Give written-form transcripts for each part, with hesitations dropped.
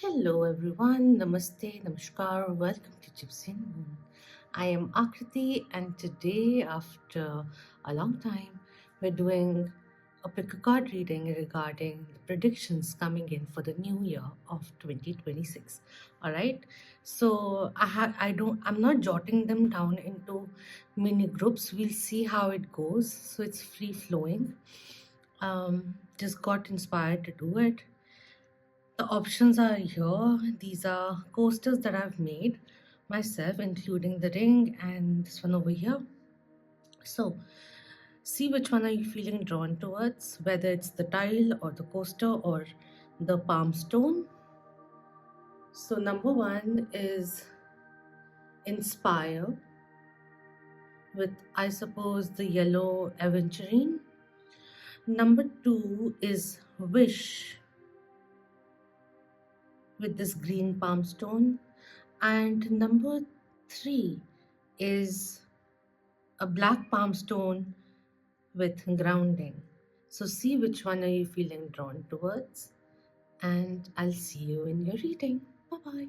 Hello everyone, Namaste, Namaskar, welcome to Gypsy Moon. I am Akriti, and today, after a long time, we're doing a pick a card reading regarding the predictions coming in for the new year of 2026. All right, so I'm not jotting them down into mini groups. We'll see how it goes. So it's free flowing. Just got inspired to do it. The options are here. These are coasters that I've made myself, including the ring and this one over here. So, see which one are you feeling drawn towards, whether it's the tile or the coaster or the palm stone. So, number one is inspire with, I suppose, the yellow aventurine. Number two is wish with this green palm stone. And number three is a black palm stone with grounding. So see which one are you feeling drawn towards, and I'll see you in your reading. Bye bye.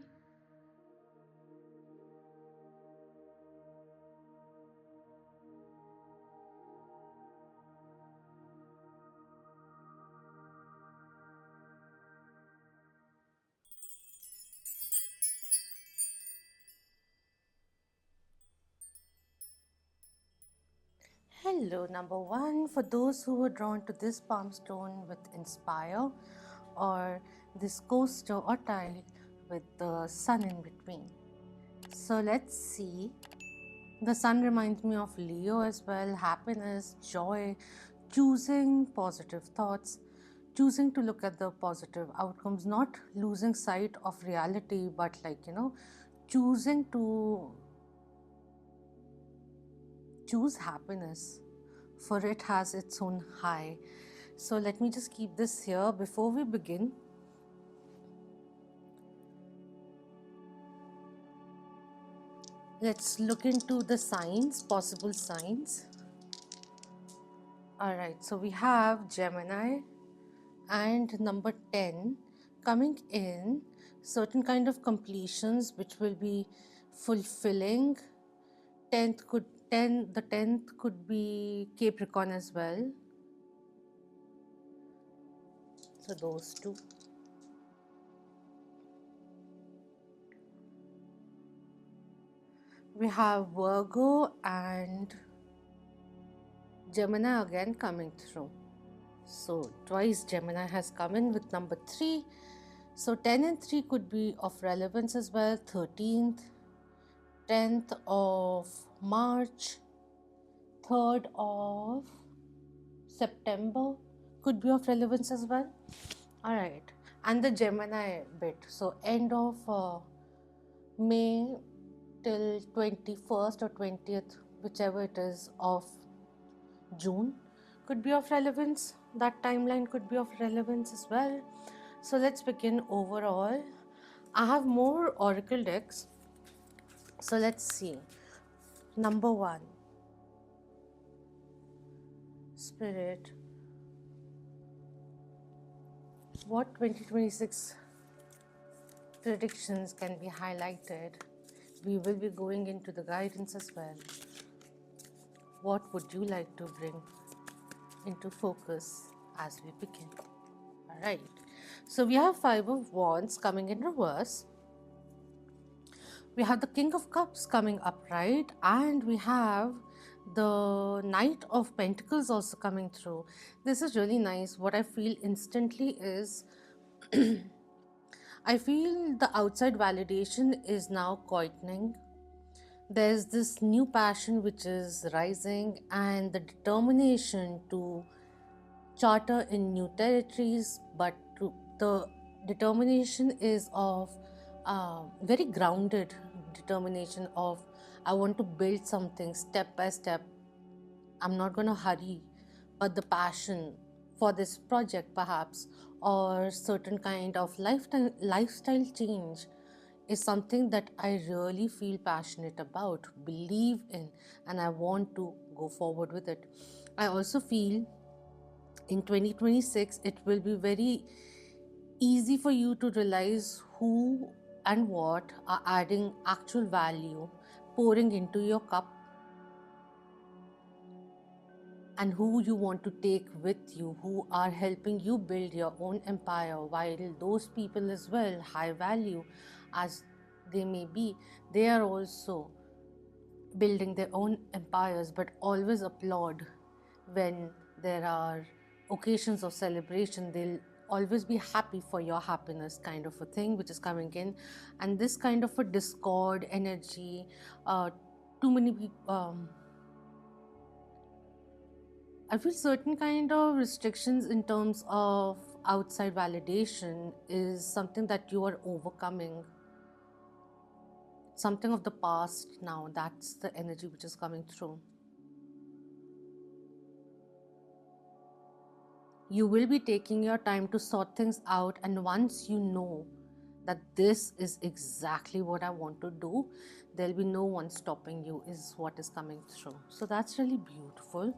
Hello, number one. For those who were drawn to this palm stone with Inspire, or this coaster or tile with the sun in between. So let's see. The sun reminds me of Leo as well, happiness, joy, choosing positive thoughts, choosing to look at the positive outcomes, not losing sight of reality, but choosing to choose happiness, for it has its own high. So let me just keep this here before we begin. Let's look into the signs, possible signs. All right, so we have Gemini and number 10 coming in, certain kind of completions which will be fulfilling. 10th could be Capricorn as well. So those two. We have Virgo and Gemini again coming through. So twice Gemini has come in with number 3. So 10 and 3 could be of relevance as well. 13th, 10th of March, 3rd of September could be of relevance as well. All right, and the Gemini bit. So end of May till 21st or 20th, whichever it is, of June could be of relevance. That timeline could be of relevance as well. So let's begin overall. I have more oracle decks. So let's see. Number one, Spirit. What 2026 predictions can be highlighted? We will be going into the guidance as well. What would you like to bring into focus as we begin? All right. So we have 5 of Wands coming in reverse. We have the King of Cups coming upright, and we have the Knight of Pentacles also coming through. This is really nice. What I feel instantly is I feel the outside validation is now quietening. There's this new passion which is rising, and the determination to charter in new territories, but the determination is of very grounded determination of I want to build something step by step. I'm not going to hurry, but the passion for this project perhaps, or certain kind of lifestyle change, is something that I really feel passionate about, believe in, and I want to go forward with it. I also feel in 2026 it will be very easy for you to realize who and what are adding actual value, pouring into your cup, and who you want to take with you, who are helping you build your own empire, while those people as well, high value as they may be, they are also building their own empires, but always applaud when there are occasions of celebration. They'll always be happy for your happiness, kind of a thing which is coming in. And this kind of a discord energy, too many people, I feel certain kind of restrictions in terms of outside validation is something that you are overcoming, something of the past now. That's the energy which is coming through. You will be taking your time to sort things out, and once you know that this is exactly what I want to do, there'll be no one stopping you, is what is coming through. So that's really beautiful.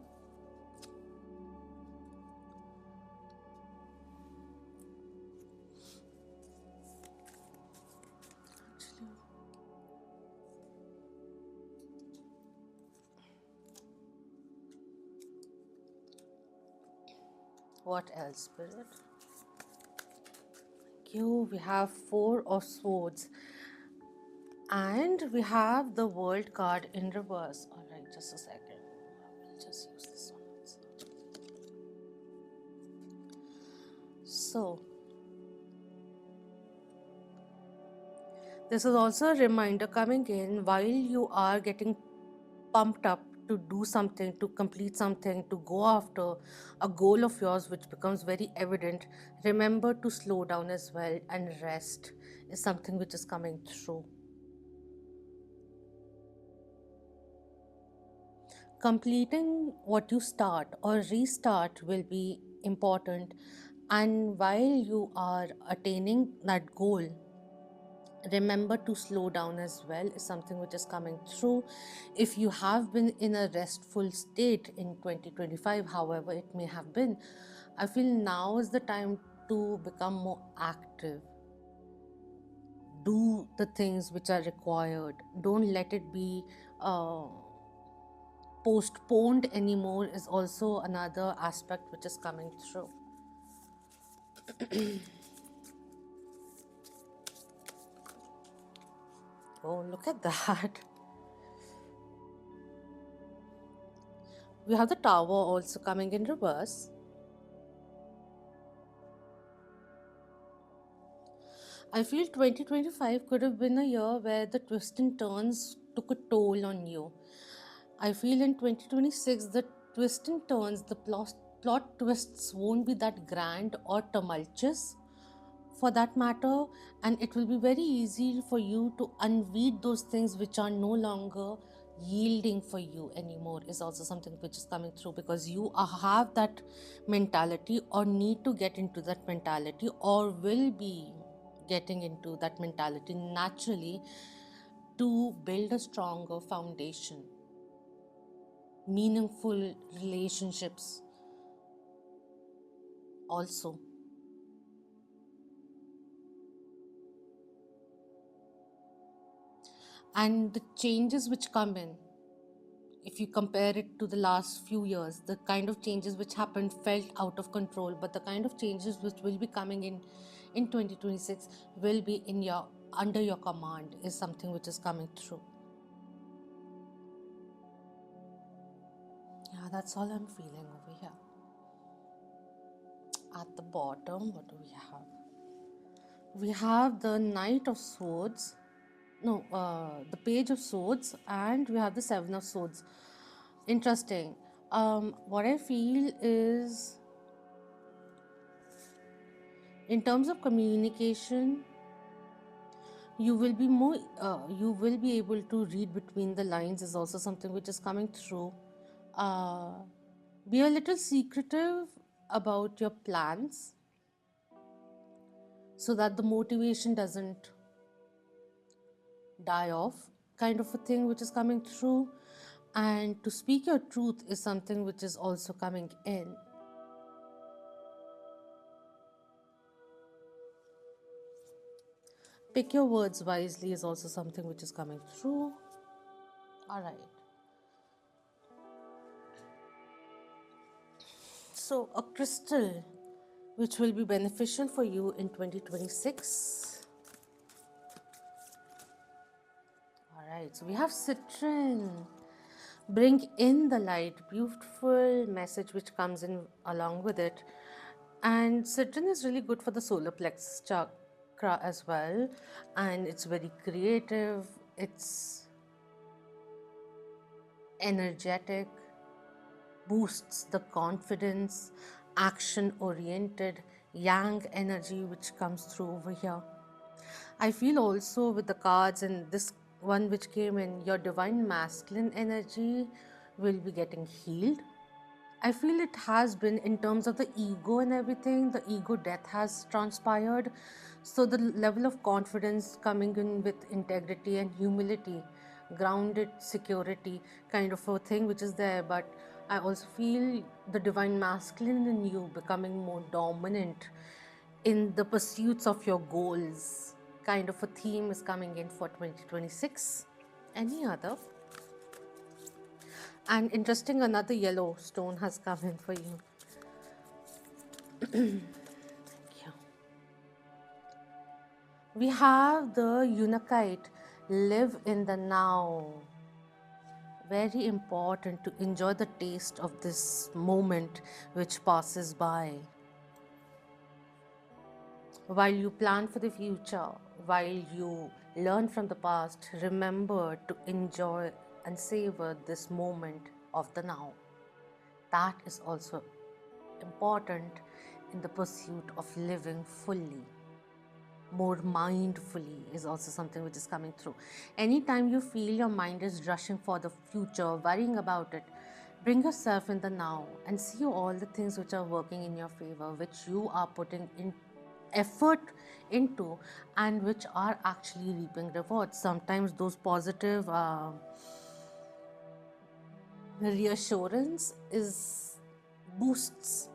What else, Spirit? Thank you. We have Four of Swords. And we have the World card in reverse. All right, just a second. I'll just use this one. So, this is also a reminder coming in while you are getting pumped up to do something, to complete something, to go after a goal of yours which becomes very evident. Remember to slow down as well, and rest is something which is coming through. Completing what you start or restart will be important, and while you are attaining that goal, remember to slow down as well, is something which is coming through. If you have been in a restful state in 2025, however it may have been, I feel now is the time to become more active. Do the things which are required. Don't let it be postponed anymore, is also another aspect which is coming through. Oh, look at that. We have the Tower also coming in reverse. I feel 2025 could have been a year where the twists and turns took a toll on you. I feel in 2026, the twists and turns, the plot twists won't be that grand or tumultuous for that matter, and it will be very easy for you to unweed those things which are no longer yielding for you anymore, is also something which is coming through, because you have that mentality or need to get into that mentality or will be getting into that mentality naturally to build a stronger foundation, meaningful relationships also. And the changes which come in, if you compare it to the last few years, the kind of changes which happened felt out of control, but the kind of changes which will be coming in 2026 will be in your under your command, is something which is coming through. Yeah, that's all I'm feeling over here. At the bottom, what do we have? We have the Knight of Swords, no, the Page of Swords, and we have the Seven of Swords. Interesting. What I feel is, in terms of communication, you will be more, you will be able to read between the lines, is also something which is coming through. Be a little secretive about your plans so that the motivation doesn't die off, kind of a thing which is coming through. And to speak your truth is something which is also coming in. Pick your words wisely is also something which is coming through. All right. So, a crystal which will be beneficial for you in 2026. All right. So, we have citron. Bring in the light. Beautiful message which comes in along with it. And citron is really good for the solar plexus chakra as well. And it's very creative. It's energetic, boosts the confidence, action oriented, yang energy which comes through over here. I feel also with the cards and this one which came in, your divine masculine energy will be getting healed. I feel it has been in terms of the ego and everything, the ego death has transpired. So the level of confidence coming in with integrity and humility, grounded security kind of a thing which is there. But I also feel the divine masculine in you becoming more dominant in the pursuits of your goals. Kind of a theme is coming in for 2026. Any other? And interesting, another yellow stone has come in for you. Thank you. We have the Unakite, live in the now. Very important to enjoy the taste of this moment which passes by. While you plan for the future, while you learn from the past, remember to enjoy and savor this moment of the now. That is also important in the pursuit of living fully. More mindfully is also something which is coming through. Anytime you feel your mind is rushing for the future, worrying about it, bring yourself in the now and see all the things which are working in your favor, which you are putting in effort into and which are actually reaping rewards. Sometimes those positive reassurance is boosts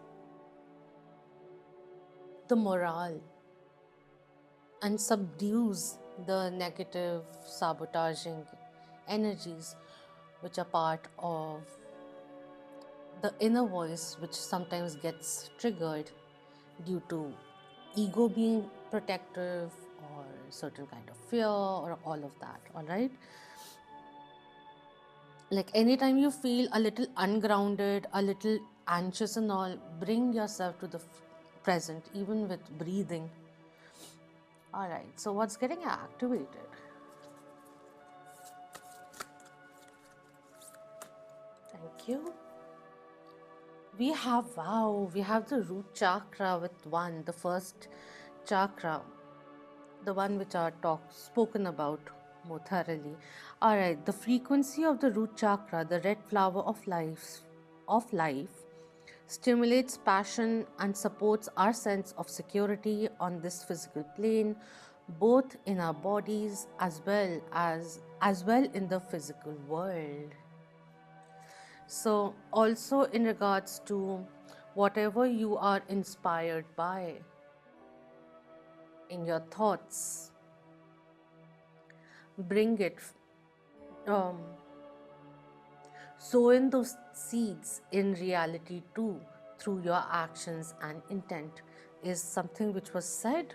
the morale and subdues the negative sabotaging energies which are part of the inner voice, which sometimes gets triggered due to ego being protective or certain kind of fear or all of that. All right, like anytime you feel a little ungrounded, a little anxious and all, bring yourself to the present, even with breathing. All right, so what's getting activated? Thank you. We have, wow, we have the root chakra with one, the first chakra, the one which are spoken about more thoroughly. All right, the frequency of the root chakra, the red flower of life, stimulates passion and supports our sense of security on this physical plane, both in our bodies as well in the physical world. So also in regards to whatever you are inspired by in your thoughts, bring it, sow in those seeds in reality too through your actions and intent is something which was said.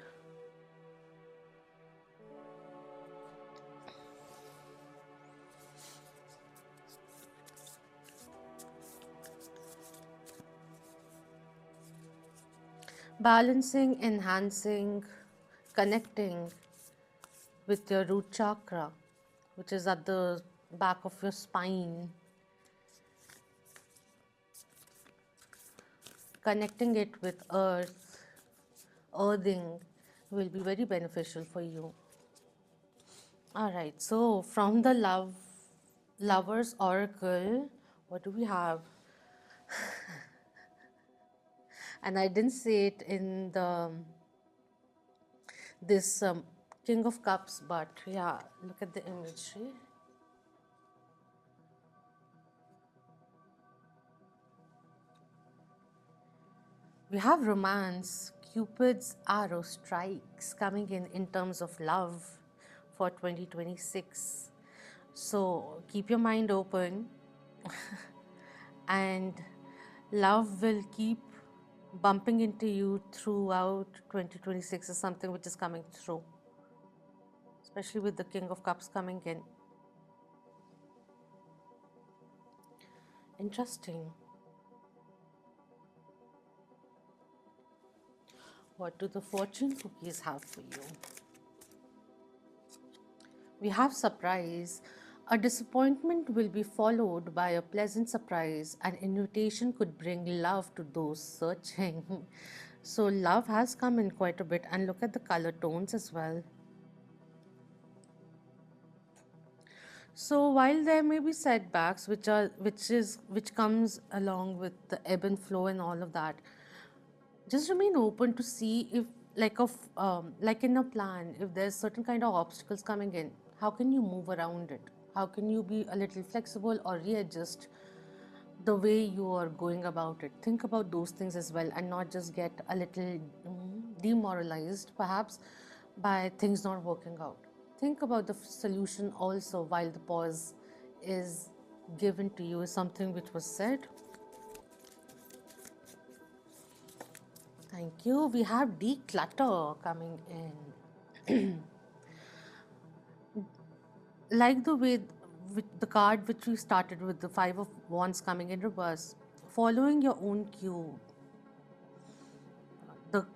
Balancing, enhancing, connecting with your root chakra, which is at the back of your spine. Connecting it with earth, earthing will be very beneficial for you. All right, so from the Lover's Oracle, what do we have? And I didn't say it in the this King of Cups, but yeah, look at the imagery. We have romance, Cupid's arrow strikes coming in terms of love for 2026. So keep your mind open, and love will keep bumping into you throughout 2026 is something which is coming through, especially with the King of Cups coming in. Interesting. What do the fortune cookies have for you? We have surprise. A disappointment will be followed by a pleasant surprise. An invitation could bring love to those searching. So love has come in quite a bit, and look at the color tones as well. So while there may be setbacks which comes along with the ebb and flow and all of that, just remain open to see if like in a plan, if there's certain kind of obstacles coming in, how can you move around it? How can you be a little flexible or readjust the way you are going about it? Think about those things as well, and not just get a little demoralized perhaps by things not working out. Think about the solution also while the pause is given to you, is something which was said. Thank you. We have declutter coming in. Like the way with the card which we started with, the Five of Wands coming in reverse, following your own cue, the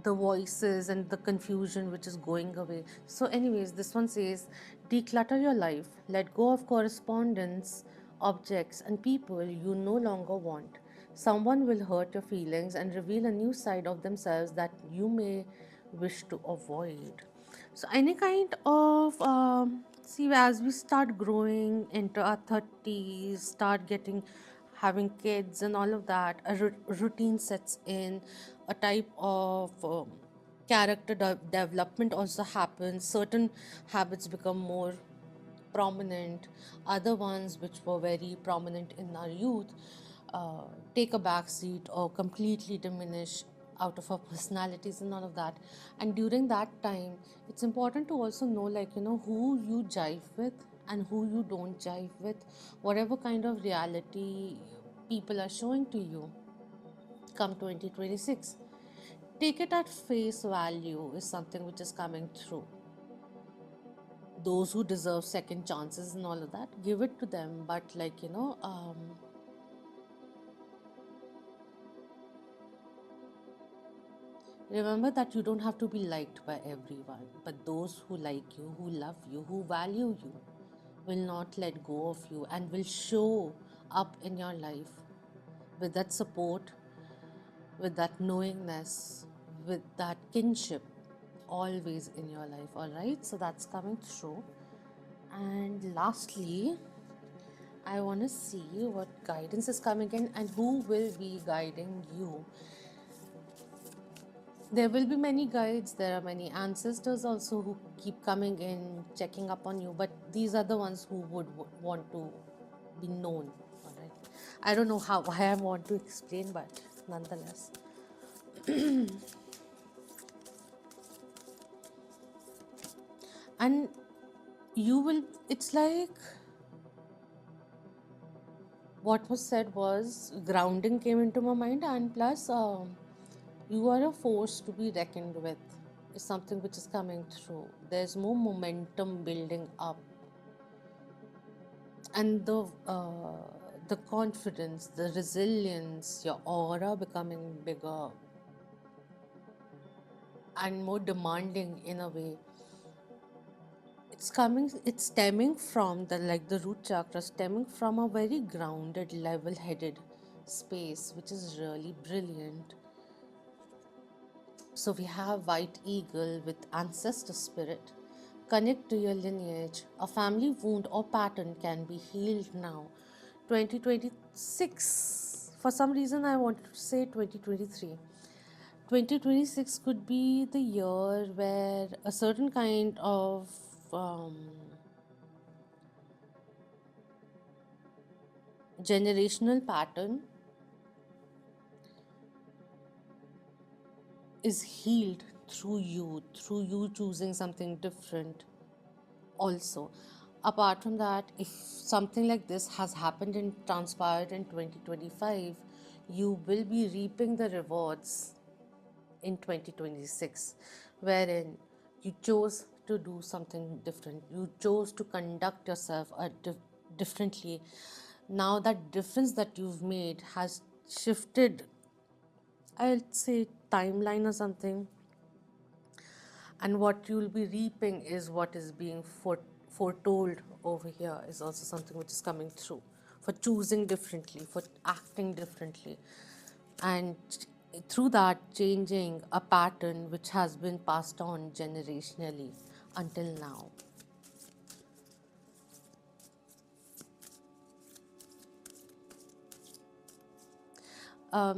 the voices and the confusion which is going away. So anyways, this one says, declutter your life, let go of correspondence, objects and people you no longer want. Someone will hurt your feelings and reveal a new side of themselves that you may wish to avoid. So any kind of see, as we start growing into our 30s, start getting having kids and all of that, a routine sets in, a type of character development also happens. Certain habits become more prominent, other ones which were very prominent in our youth uh, take a back seat or completely diminish out of our personalities and all of that. And during that time, it's important to also know, like, who you jive with and who you don't jive with, whatever kind of reality people are showing to you come 2026. Take it at face value is something which is coming through. Those who deserve second chances and all of that, give it to them, but remember that you don't have to be liked by everyone, but those who like you, who love you, who value you, will not let go of you and will show up in your life with that support, with that knowingness, with that kinship always in your life. All right, so that's coming through. And lastly, I want to see what guidance is coming in and who will be guiding you. There will be many guides, there are many ancestors also who keep coming in, checking up on you, but these are the ones who would want to be known. All right. I don't know why I want to explain, but nonetheless. And you will, it's like what was said was grounding came into my mind, and plus, you are a force to be reckoned with, is something which is coming through. There's more momentum building up, and the confidence, the resilience, your aura becoming bigger and more demanding in a way. It's stemming from the root chakra, stemming from a very grounded, level-headed space, which is really brilliant. So we have white eagle with ancestor spirit. Connect to your lineage. A family wound or pattern can be healed now. 2026. For some reason, I wanted to say 2023. 2026 could be the year where a certain kind of generational pattern is healed through you choosing something different. Also, apart from that, if something like this has happened and transpired in 2025, you will be reaping the rewards in 2026, wherein you chose to do something different, you chose to conduct yourself differently. Now that difference that you've made has shifted, I'd say, timeline or something, and what you'll be reaping is what is being foretold over here is also something which is coming through for choosing differently, for acting differently, and through that changing a pattern which has been passed on generationally until now.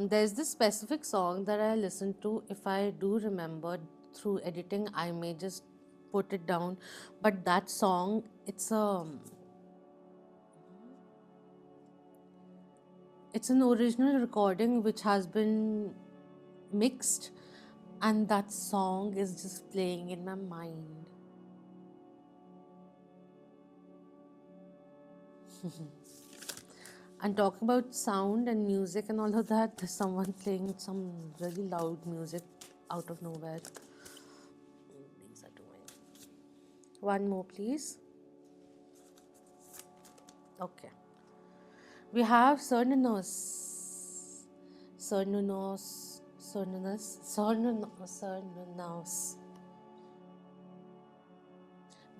There's this specific song that I listen to. If I do remember through editing, I may just put it down. But that song, it's an original recording which has been mixed, and that song is just playing in my mind. And talking about sound and music and all of that, there's someone playing some really loud music out of nowhere. These are doing. One more, please. Okay. We have Cernunnos. Cernunnos. Cernunnos. Cernunnos. Cernunnos.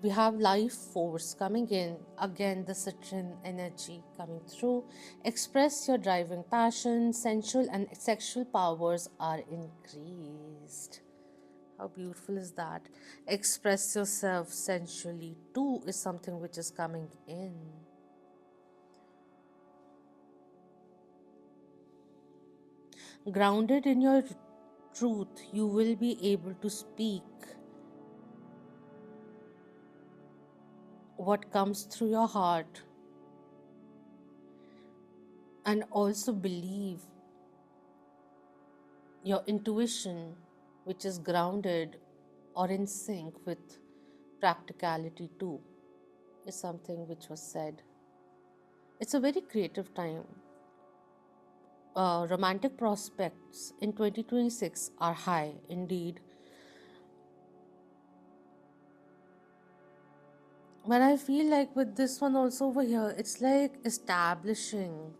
We have life force coming in. Again, the Saturn energy coming through. Express your driving passion. Sensual and sexual powers are increased. How beautiful is that? Express yourself sensually too is something which is coming in. Grounded in your truth, you will be able to speak what comes through your heart and also believe your intuition, which is grounded or in sync with practicality too, is something which was said. It's a very creative time. Romantic prospects in 2026 are high indeed. But I feel like with this one also over here, it's like establishing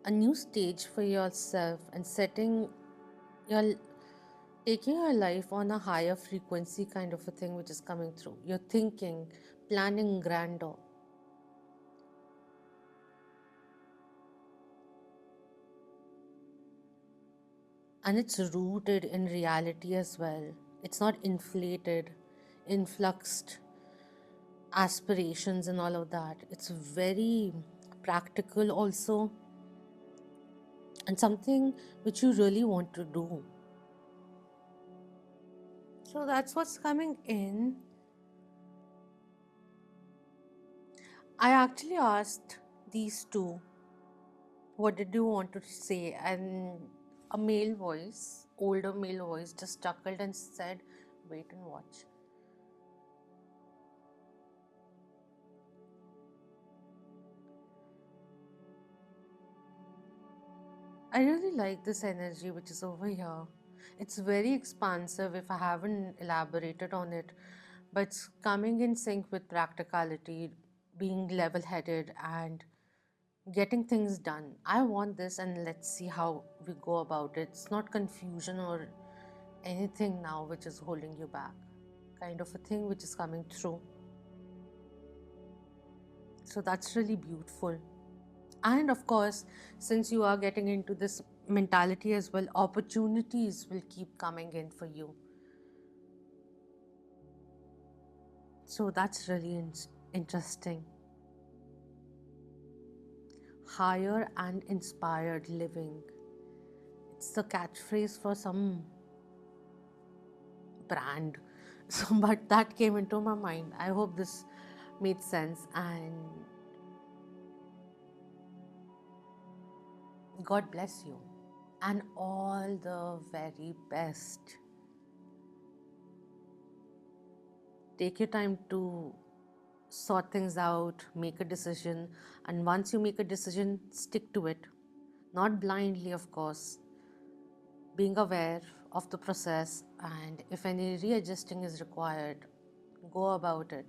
a new stage for yourself and your taking your life on a higher frequency kind of a thing which is coming through. You're thinking, planning grander. And it's rooted in reality as well. It's not inflated, influxed aspirations and all of that. It's very practical also, and something which you really want to do. So that's what's coming in. I actually asked these two, what did you want to say? And a male voice, older male voice, just chuckled and said, wait and watch. I really like this energy which is over here. It's very expansive if I haven't elaborated on it, but it's coming in sync with practicality, being level headed, and getting things done. I want this, and let's see how we go about it. It's not confusion or anything now which is holding you back, kind of a thing which is coming through. So that's really beautiful. And of course, since you are getting into this mentality as well, opportunities will keep coming in for you. So that's really interesting. Higher and inspired living. It's the catchphrase for some brand. So, but that came into my mind. I hope this made sense, and God bless you. and all the very best. Take your time to sort things out, make a decision, and once you make a decision, stick to it. Not blindly, of course, being aware of the process, and if any readjusting is required, go about it.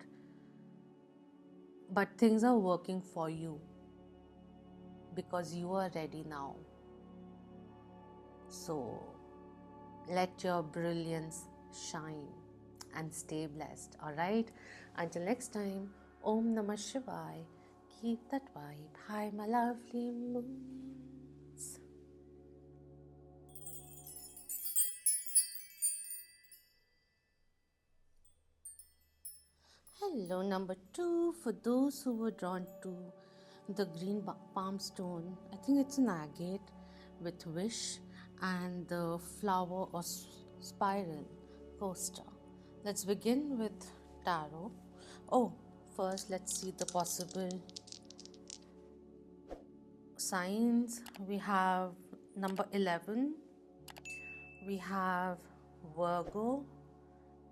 But things are working for you because you are ready now. So let your brilliance shine and stay blessed. All right. Until next time, Om Namah Shivaya. Keep that vibe high, my lovely moons. Hello, number 2. For those who were drawn to the green palm stone, I think it's an agate with wish and the flower or spiral coaster. Let's begin with tarot. Oh, first let's see the possible signs. We have number 11, we have Virgo,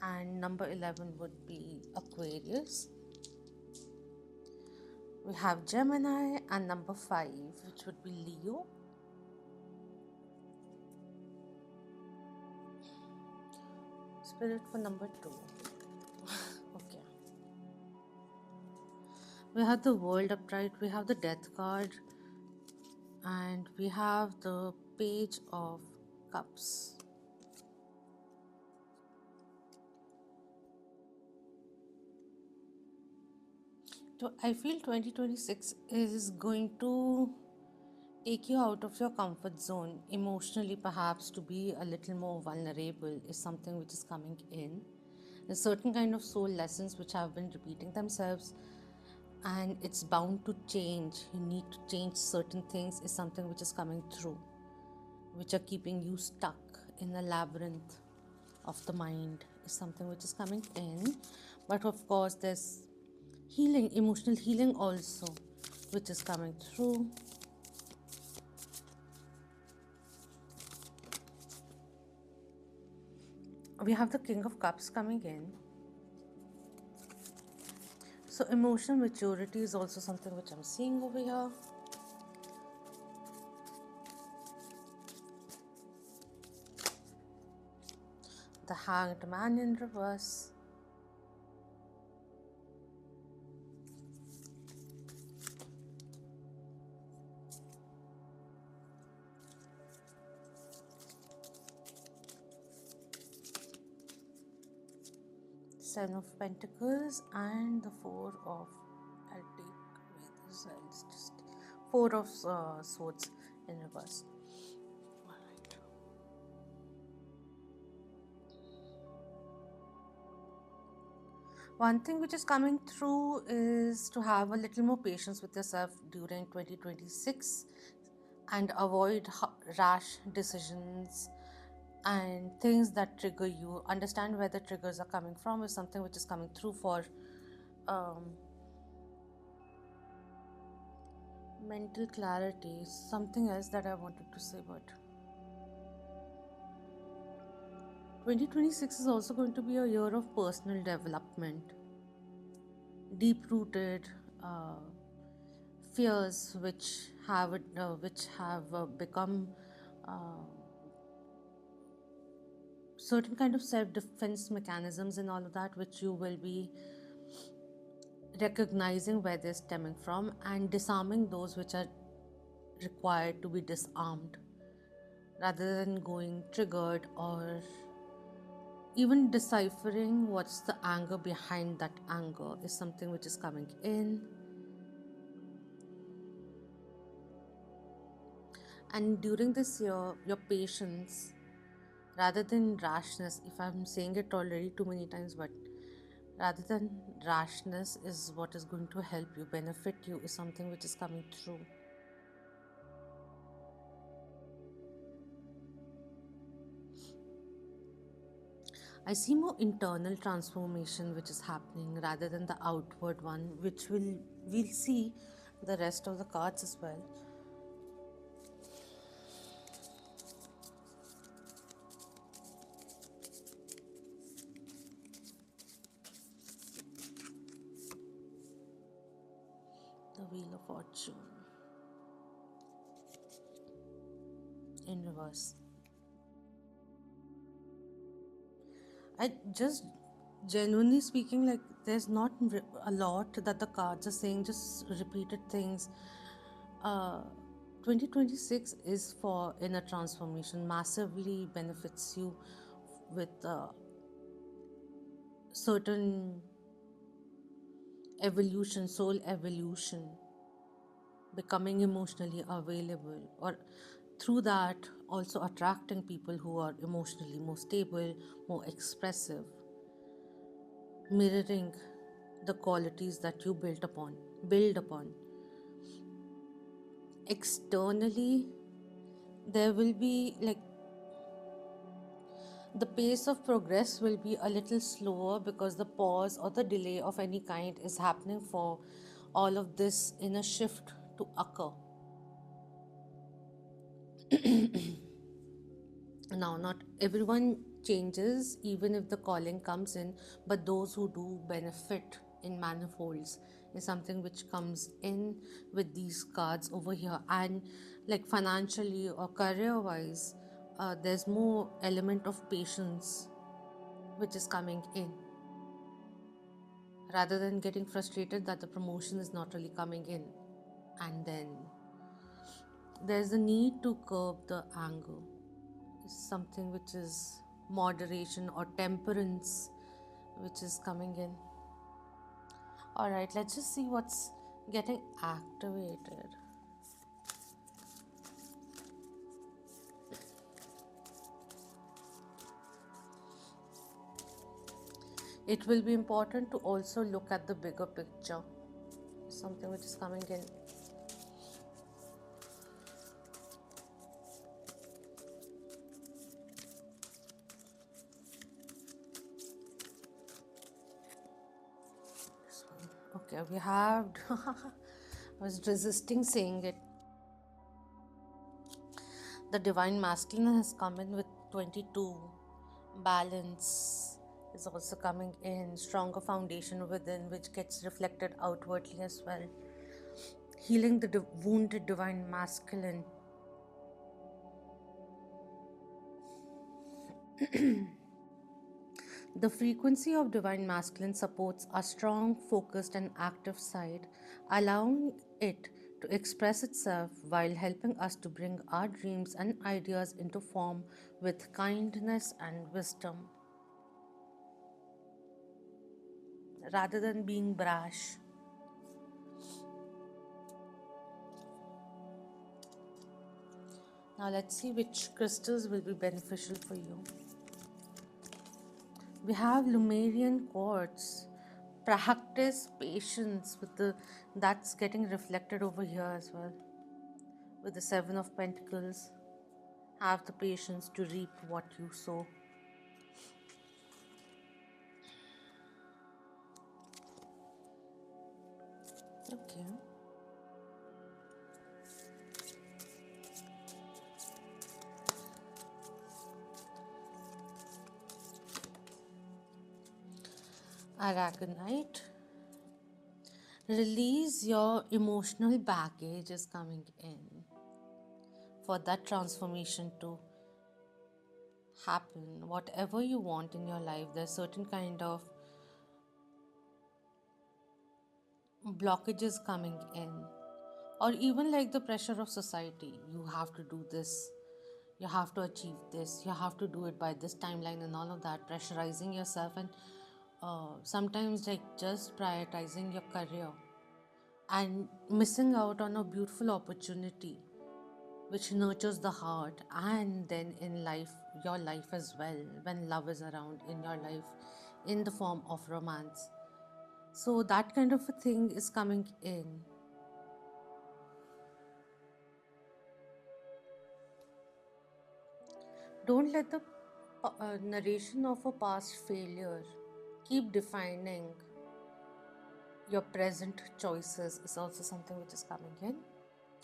and number 11 would be Aquarius. We have Gemini, and number 5, which would be Leo. Spirit for number 2. Okay. We have the World upright, we have the Death card, and we have the Page of Cups. So I feel 2026 is going to take you out of your comfort zone emotionally, perhaps to be a little more vulnerable is something which is coming in. There's certain kind of soul lessons which have been repeating themselves, and it's bound to change. You need to change certain things is something which is coming through, which are keeping you stuck in the labyrinth of the mind is something which is coming in. But of course there's healing, emotional healing also, which is coming through. We have the King of Cups coming in. So emotional maturity is also something which I'm seeing over here. The Hanged Man in reverse. Seven of Pentacles and the Four of, I'll take away this, I'll just, Four of Swords in reverse. Alright. One thing which is coming through is to have a little more patience with yourself during 2026 and avoid rash decisions and things that trigger you. Understand where the triggers are coming from is something which is coming through for mental clarity. Something else that I wanted to say, but 2026 is also going to be a year of personal development, deep-rooted fears which have become certain kind of self-defense mechanisms and all of that, which you will be recognizing where they're stemming from and disarming those which are required to be disarmed, rather than going triggered or even deciphering what's the anger behind that anger is something which is coming in. And during this year, your patience rather than rashness, if I'm saying it already too many times, but rather than rashness is what is going to help you, benefit you, is something which is coming through. I see more internal transformation which is happening rather than the outward one, which we'll see the rest of the cards as well. Wheel of Fortune in reverse. I just genuinely speaking, like there's not a lot that the cards are saying, just repeated things. uh 2026 is for inner transformation, massively benefits you with certain evolution, soul evolution, becoming emotionally available, or through that also attracting people who are emotionally more stable, more expressive, mirroring the qualities that you build upon. Externally, there will be like the pace of progress will be a little slower because the pause or the delay of any kind is happening for all of this inner shift to occur. Now, not everyone changes, even if the calling comes in, but those who do benefit in manifolds is something which comes in with these cards over here. And like financially or career wise, there's more element of patience which is coming in, rather than getting frustrated that the promotion is not really coming in. And then there's a need to curb the anger, is something which is moderation or temperance which is coming in. All right, let's just see what's getting activated. It will be important to also look at the bigger picture, something which is coming in. This one. Okay, we have. I was resisting saying it. The divine masculine has come in with 22. Balance is also coming in. Stronger foundation within, which gets reflected outwardly as well. Healing the wounded divine masculine. The frequency of divine masculine supports a strong, focused, and active side, allowing it to express itself while helping us to bring our dreams and ideas into form with kindness and wisdom, rather than being brash. Now let's see which crystals will be beneficial for you. We have Lumerian quartz. Practice patience with that's getting reflected over here as well. With the 7 of Pentacles, have the patience to reap what you sow. Okay. Aragonite. Release your emotional baggage is coming in for that transformation to happen. Whatever you want in your life, there's certain kind of blockages coming in, or even like the pressure of society. You have to do this, you have to achieve this, you have to do it by this timeline, and all of that, pressurizing yourself, and sometimes like just prioritizing your career and missing out on a beautiful opportunity which nurtures the heart, and then in life, your life as well, when love is around in your life in the form of romance. So that kind of a thing is coming in. Don't let the narration of a past failure keep defining your present choices, is also something which is coming in.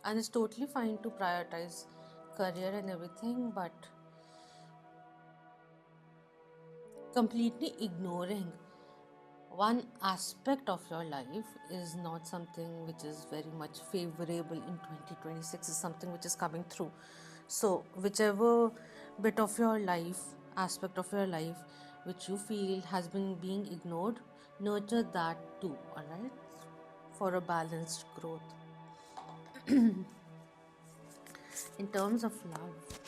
And it's totally fine to prioritize career and everything, but completely ignoring one aspect of your life is not something which is very much favorable in 2026, is something which is coming through. So whichever bit of your life, aspect of your life, which you feel has been being ignored, nurture that too, all right, for a balanced growth. In terms of love,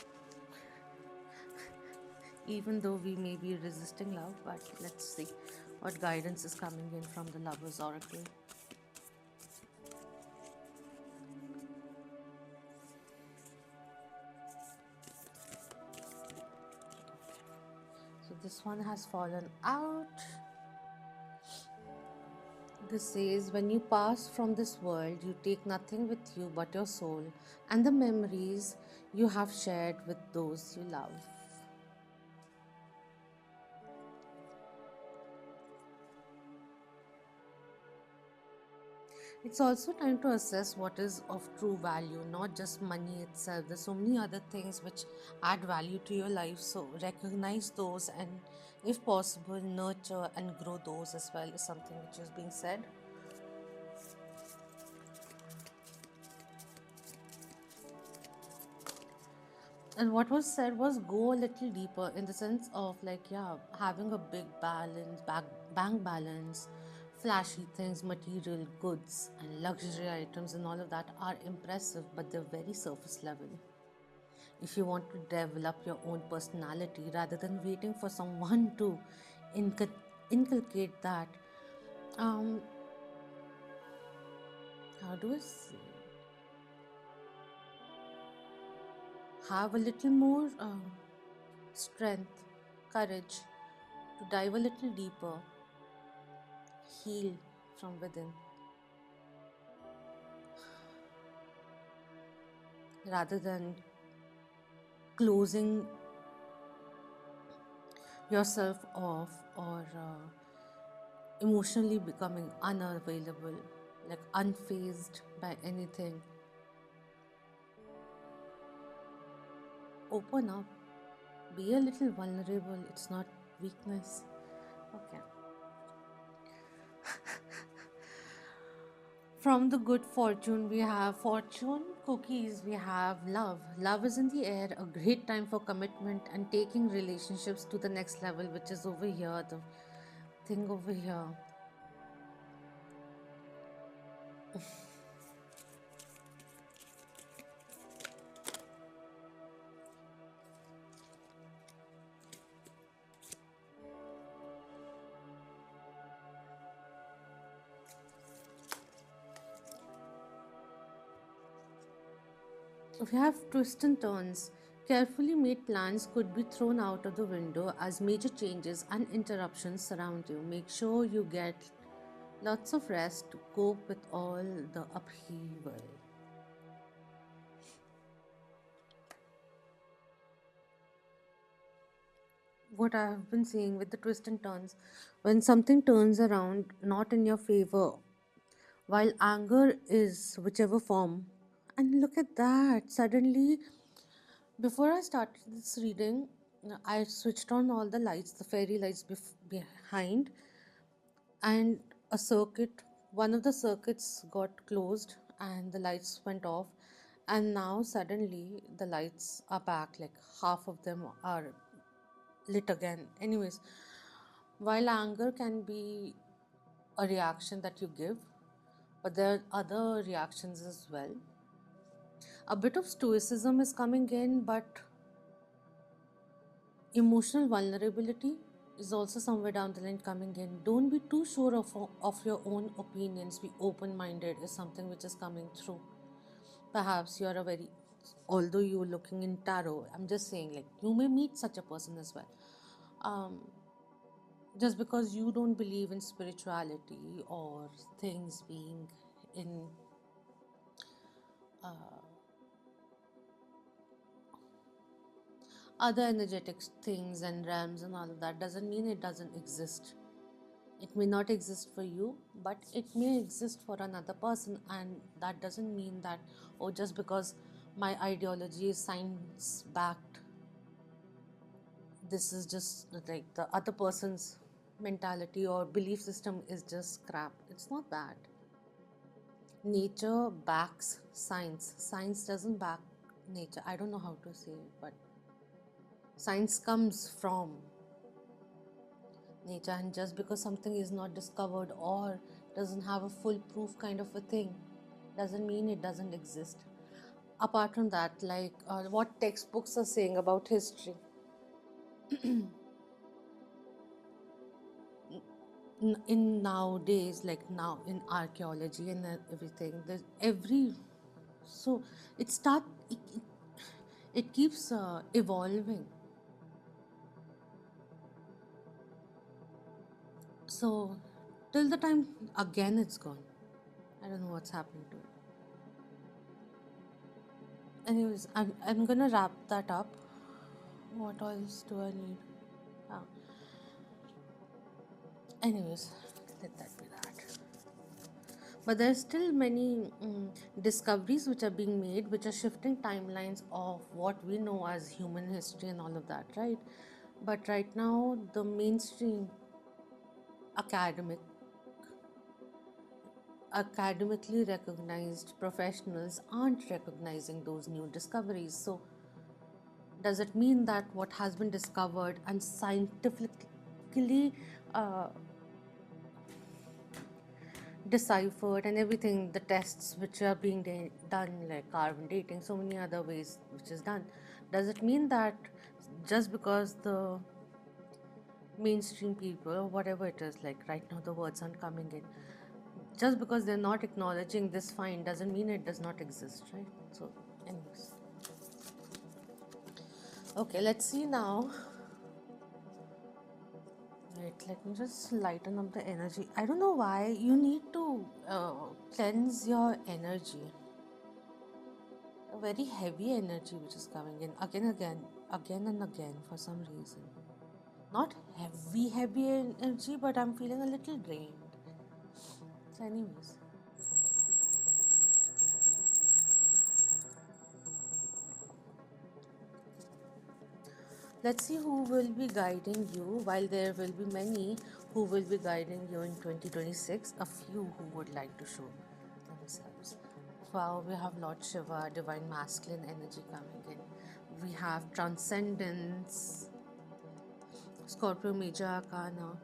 even though we may be resisting love, but let's see what guidance is coming in from the Lovers Oracle. So this one has fallen out. This says, when you pass from this world, you take nothing with you but your soul and the memories you have shared with those you love. It's also time to assess what is of true value, not just money itself. There's so many other things which add value to your life. So recognize those and, if possible, nurture and grow those as well, is something which is being said. And what was said was go a little deeper, in the sense of, like, yeah, having a big balance, bank balance, flashy things, material goods, and luxury items, and all of that are impressive, but they're very surface level. If you want to develop your own personality rather than waiting for someone to inculcate that, um, how do I say? Have a little more strength, courage to dive a little deeper, heal from within, rather than closing yourself off, or emotionally becoming unavailable, like unfazed by anything. Open up, be a little vulnerable. It's not weakness. Okay. From the good fortune, we have fortune cookies, we have love. Love is in the air, a great time for commitment and taking relationships to the next level, which is over here, the thing over here. We have twists and turns. Carefully made plans could be thrown out of the window as major changes and interruptions surround you. Make sure you get lots of rest to cope with all the upheaval. What I have been seeing with the twists and turns, when something turns around not in your favor, while anger is whichever form, and look at that, suddenly, before I started this reading, I switched on all the lights, the fairy lights behind, and a circuit, one of the circuits got closed and the lights went off. And now suddenly the lights are back, like half of them are lit again. Anyways, while anger can be a reaction that you give, but there are other reactions as well. A bit of stoicism is coming in, but emotional vulnerability is also somewhere down the line coming in. Don't be too sure of your own opinions. Be open minded, is something which is coming through. Perhaps you are a very, although you're looking in tarot, I'm just saying, like, you may meet such a person as well. Just because you don't believe in spirituality or things being in other energetic things and realms and all of that, doesn't mean it doesn't exist. It may not exist for you, but it may exist for another person, and that doesn't mean that, oh, just because my ideology is science backed, this is just like the other person's mentality or belief system is just crap. It's not that. Nature backs science. Science doesn't back nature. I don't know how to say it, but science comes from nature, and just because something is not discovered or doesn't have a full proof kind of a thing doesn't mean it doesn't exist. Apart from that, like what textbooks are saying about history, in nowadays, like now in archaeology and everything, there's every so it keeps evolving. So till the time again it's gone, I don't know what's happening to it. Anyways, I'm gonna wrap that up. What else do I need? Ah. Anyways, let that be that. But there's still many discoveries which are being made, which are shifting timelines of what we know as human history and all of that, right? But right now, the mainstream academic academically recognized professionals aren't recognizing those new discoveries. So does it mean that what has been discovered and scientifically uh, deciphered and everything, the tests which are being done, like carbon dating, so many other ways which is done, does it mean that just because the mainstream people or whatever it is, like right now the words aren't coming in, just because they're not acknowledging this find doesn't mean it does not exist, right? So anyways, okay, let's see now. Wait, let me just lighten up the energy. I don't know why you need to cleanse your energy. A very heavy energy which is coming in again and again for some reason. Not heavy energy, but I'm feeling a little drained. So anyways, let's see who will be guiding you. While there will be many who will be guiding you in 2026, a few who would like to show themselves. Wow, we have Lord Shiva, divine masculine energy coming in. We have transcendence, Scorpio major arcana.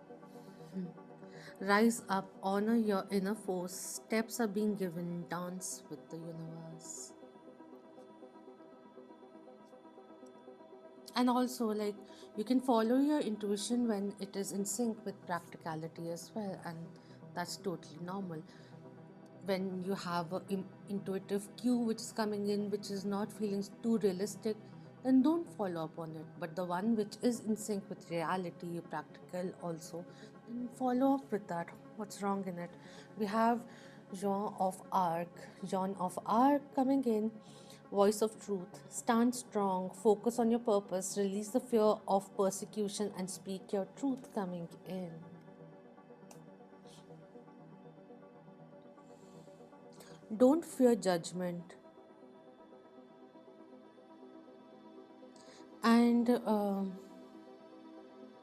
Rise up, honor your inner force. Steps are being given, dance with the universe. And also, like, you can follow your intuition when it is in sync with practicality as well, and that's totally normal. When you have an intuitive cue which is coming in, which is not feeling too realistic, then don't follow up on it. But the one which is in sync with reality, practical also, then follow up with that. What's wrong in it? We have Jean of Arc coming in. Voice of truth. Stand strong, focus on your purpose, release the fear of persecution, and speak your truth coming in. Don't fear judgment. And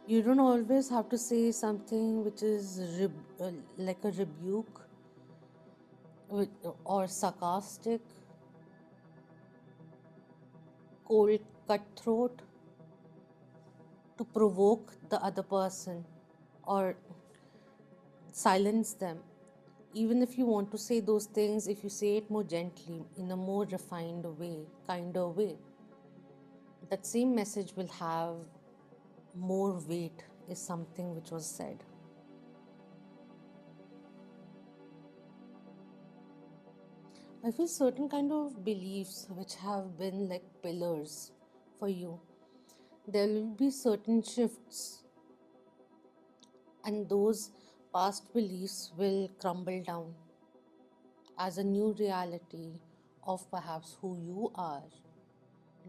you don't always have to say something which is like a rebuke or sarcastic, cold, cutthroat to provoke the other person or silence them. Even if you want to say those things, if you say it more gently, in a more refined way, kinder way, that same message will have more weight, is something which was said. I feel certain kind of beliefs which have been like pillars for you. There will be certain shifts, and those past beliefs will crumble down as a new reality of perhaps who you are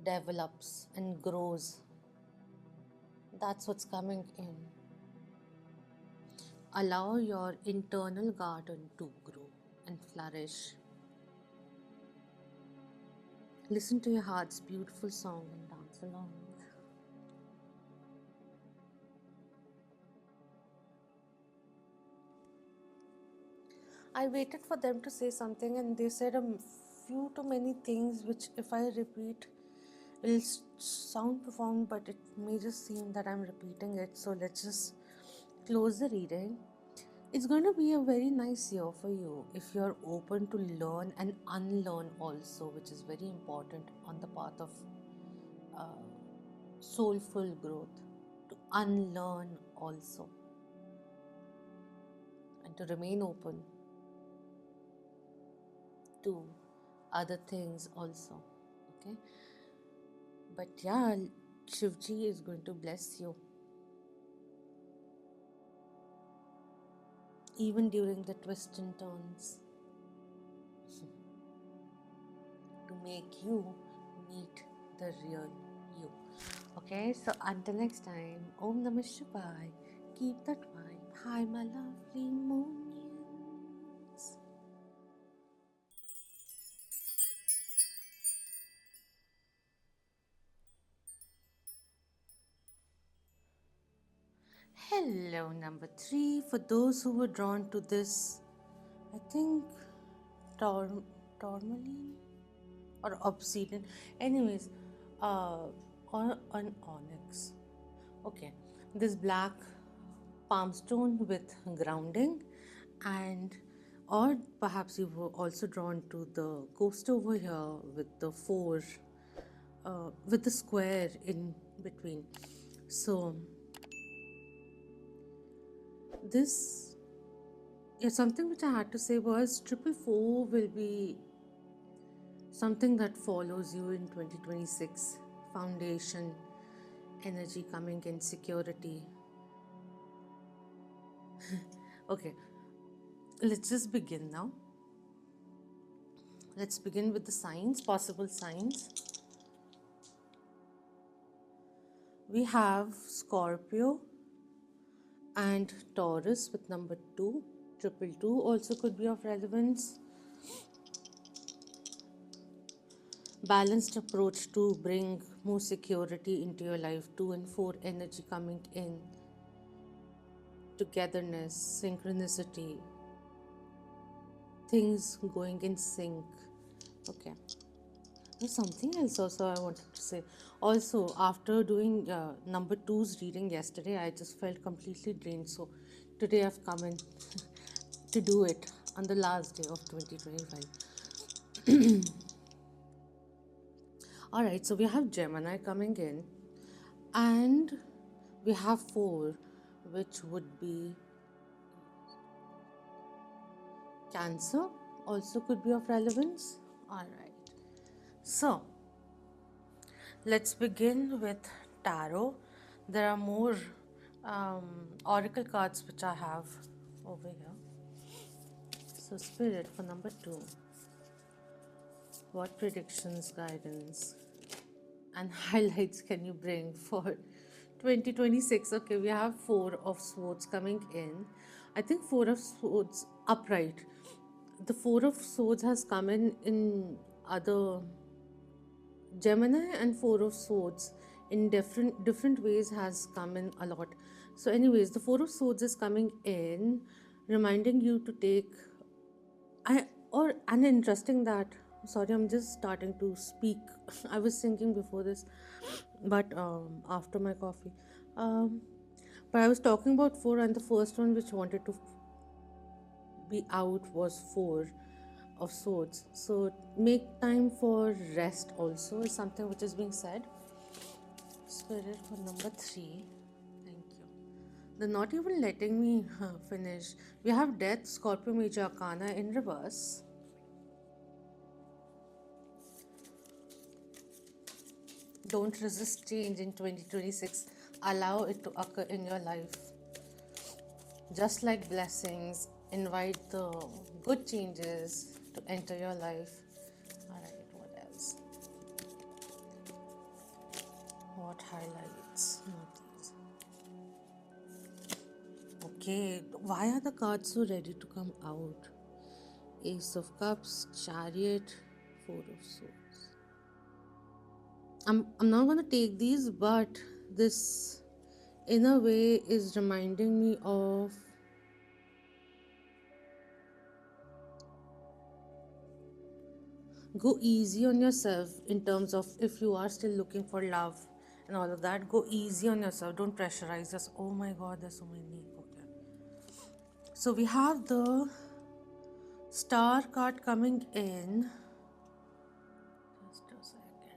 develops and grows. That's what's coming in. Allow your internal garden to grow and flourish. Listen to your heart's beautiful song and dance along. I waited for them to say something, and they said a few too many things, which, if I repeat, it'll sound profound, but it may just seem that I'm repeating it. So let's just close the reading. It's going to be a very nice year for you if you're open to learn and unlearn also, which is very important on the path of uh, soulful growth. To unlearn also and to remain open to other things also. Okay, but yeah, Shivji is going to bless you even during the twists and turns to make you meet the real you. Okay, so until next time, Om Namah Shivaya. Keep that vibe. Hi, my lovely monions. Hello, number 3. For those who were drawn to this, I think tourmaline or obsidian. Anyways, or an onyx. Okay, this black palm stone with grounding, and or perhaps you were also drawn to the coast over here with the four, with the square in between. So this, yeah, something which I had to say was 444 will be something that follows you in 2026. Foundation energy coming in, security. Okay, let's just begin now. Let's begin with the signs, possible signs. We have Scorpio and Taurus with number 2. 222 also could be of relevance. Balanced approach to bring more security into your life. 2 and 4 energy coming in. Togetherness, synchronicity, things going in sync. Okay. There's something else also I wanted to say. Also, after doing number 2's reading yesterday, I just felt completely drained. So today I've come in to do it on the last day of 2025. All right, so we have Gemini coming in, and we have 4, which would be Cancer, also could be of relevance. All right, so let's begin with tarot. There are more oracle cards which I have over here. So, Spirit, for number 2, what predictions, guidance, and highlights can you bring for 2026? Okay, we have 4 of Swords coming in. I think 4 of Swords upright. The 4 of Swords has come in other Gemini, and 4 of Swords in different ways has come in a lot. So anyways, the 4 of Swords is coming in, reminding you to take and interesting that, sorry, I'm just starting to speak. I was thinking before this, but after my coffee, but I was talking about 4, and the first one which wanted to be out was 4 of Swords. So make time for rest also is something which is being said. Spirit for number 3. Thank you. They're not even letting me finish. We have Death, Scorpio Major Arcana in reverse. Don't resist change in 2026. Allow it to occur in your life. Just like blessings, invite the good changes to enter your life. Alright, what else? What highlights? Not these. Okay, why are the cards so ready to come out? Ace of Cups, Chariot, 4 of Swords. I'm not going to take these, but this in a way is reminding me of Go easy on yourself in terms of if you are still looking for love and all of that. Go easy on yourself. Don't pressurize us. Oh my god, there's so many. Okay. So we have the star card coming in. Just a second.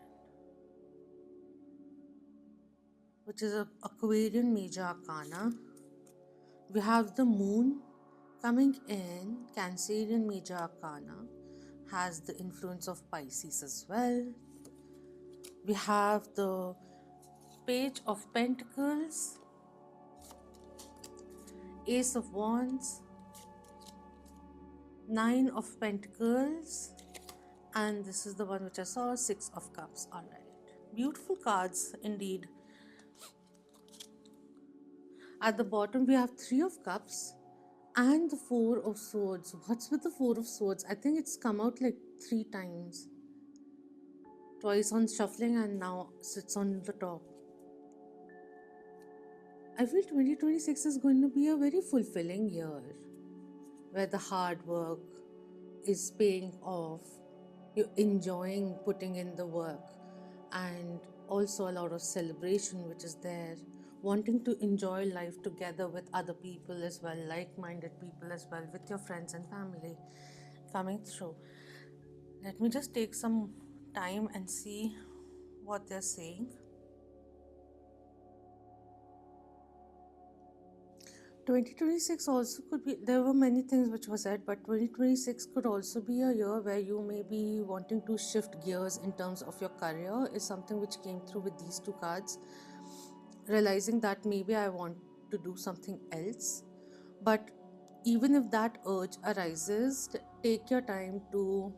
Which is a Aquarian Major Arcana. We have the moon coming in, Cancerian Major Arcana, has the influence of Pisces as well. We have the Page of Pentacles, Ace of Wands, Nine of Pentacles, and this is the one which I saw, Six of Cups. All right, beautiful cards indeed. At the bottom we have Three of Cups and the Four of Swords. What's with the Four of Swords? I think it's come out like 3 times. Twice on shuffling and now sits on the top. I feel 2026 is going to be a very fulfilling year where the hard work is paying off. You're enjoying putting in the work, and also a lot of celebration which is there. Wanting to enjoy life together with other people as well, like minded people as well, with your friends and family coming through. Let me just take some time and see what they're saying. 2026 also could be, there were many things which were said, but 2026 could also be a year where you may be wanting to shift gears in terms of your career, is something which came through with these two cards. Realizing that maybe I want to do something else, but even if that urge arises, take your time to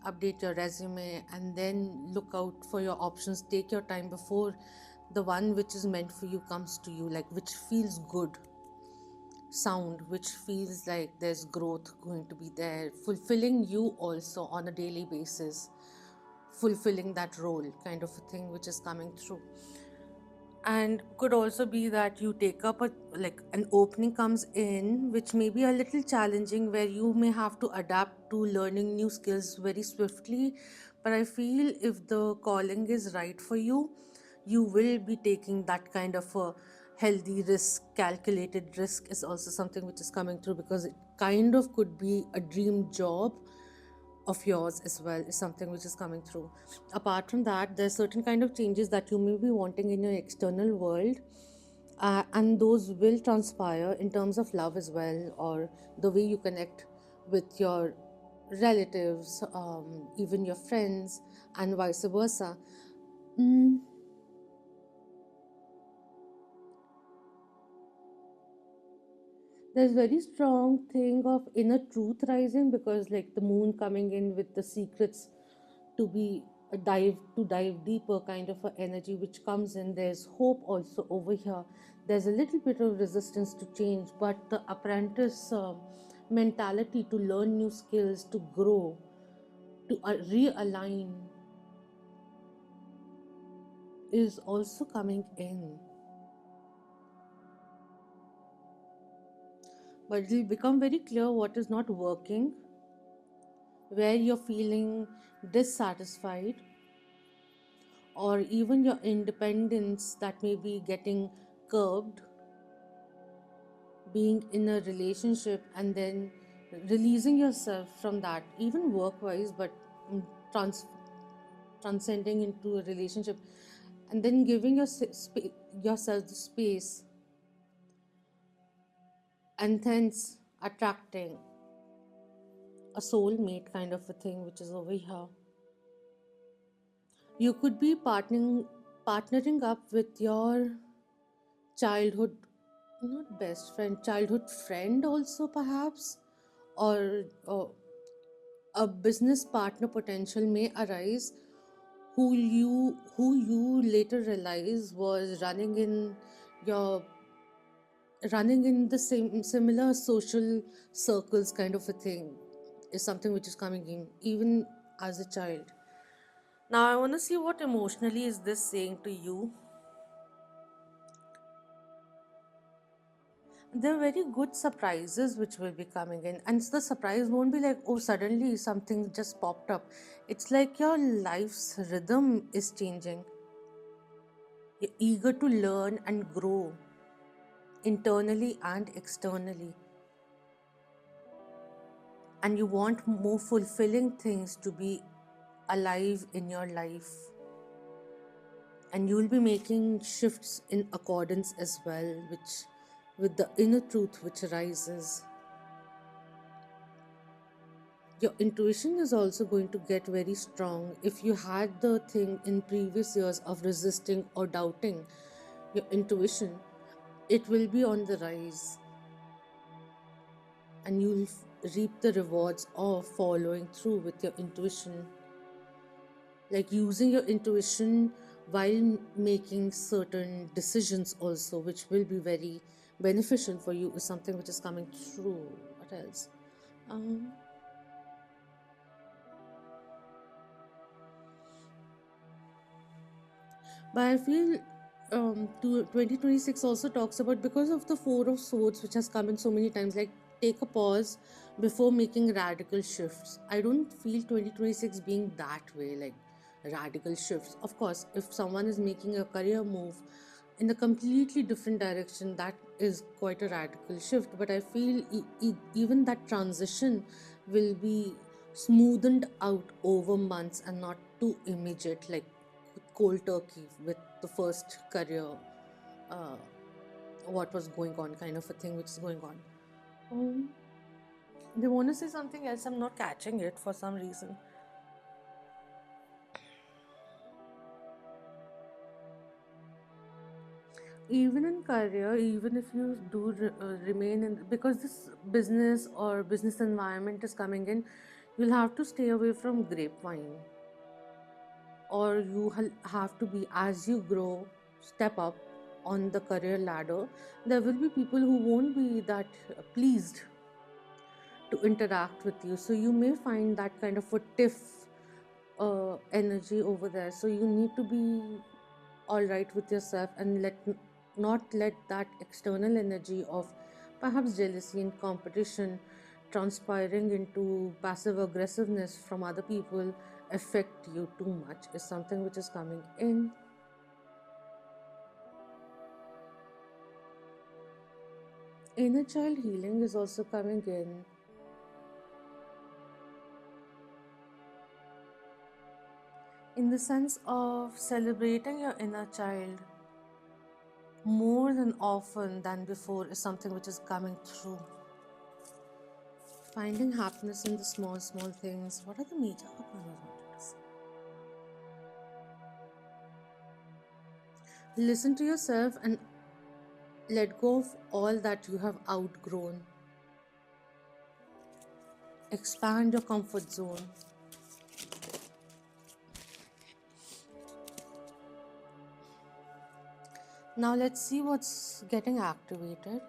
update your resume and then look out for your options. Take your time before the one which is meant for you comes to you, like which feels good sound, which feels like there's growth going to be there, fulfilling you also on a daily basis, fulfilling that role kind of a thing which is coming through. And could also be that you take up a, like an opening comes in which may be a little challenging, where you may have to adapt to learning new skills very swiftly. But I feel if the calling is right for you, you will be taking that kind of a healthy risk. Calculated risk is also something which is coming through, because it kind of could be a dream job of yours as well, is something which is coming through. Apart from that, there's certain kind of changes that you may be wanting in your external world, and those will transpire in terms of love as well, or the way you connect with your relatives, even your friends, and vice versa. Mm, there's very strong thing of inner truth rising, because like the moon coming in with the secrets to be dive deeper kind of a energy which comes in. There's hope also over here. There's a little bit of resistance to change, but the apprentice mentality to learn new skills, to grow, to realign is also coming in. But it'll become very clear what is not working, where you're feeling dissatisfied, or even your independence that may be getting curbed, being in a relationship and then releasing yourself from that, even work wise, but mm, trans- transcending into a relationship, and then giving yourself the space, and hence attracting a soulmate kind of a thing which is over here. You could be partnering up with your childhood, not best friend, childhood friend also perhaps, or a business partner potential may arise, who you later realize was your running in the same similar social circles kind of a thing, is something which is coming in even as a child. Now I want to see what emotionally is this saying to you. there are very good surprises which will be coming in, and the surprise won't be like, oh, suddenly something just popped up. It's like your life's rhythm is changing. You're eager to learn and grow internally and externally, and you want more fulfilling things to be alive in your life, and you will be making shifts in accordance as well, which with the inner truth which arises. Your intuition is also going to get very strong. If you had the thing in previous years of resisting or doubting your intuition, it will be on the rise, and you'll reap the rewards of following through with your intuition. Like using your intuition while making certain decisions, also, which will be very beneficial for you, is something which is coming through. What else? Um, But I feel 2026 also talks about, because of the Four of Swords, which has come in so many times, like take a pause before making radical shifts. I don't feel 2026 being that way, like radical shifts. Of course, if someone is making a career move in a completely different direction, that is quite a radical shift. But I feel even that transition will be smoothened out over months and not too immediate, like cold turkey with the first career, uh, what was going on, kind of a thing which is going on. Um, they want to say something else. I'm not catching it for some reason. Even in career, even if you do remain in, because this business or business environment is coming in, you'll have to stay away from grapevine, or you have to be, as you grow, step up on the career ladder, there will be people who won't be that pleased to interact with you, so you may find that kind of a tiff energy over there. So you need to be all right with yourself, and not let that external energy of perhaps jealousy and competition transpiring into passive aggressiveness from other people affect you too much, is something which is coming in. Inner child healing is also coming in the sense of celebrating your inner child more than often than before, is something which is coming through. Finding happiness in the small, small things. What are the major arcanas wanted to say? Listen to yourself and let go of all that you have outgrown. Expand your comfort zone. Now let's see what's getting activated.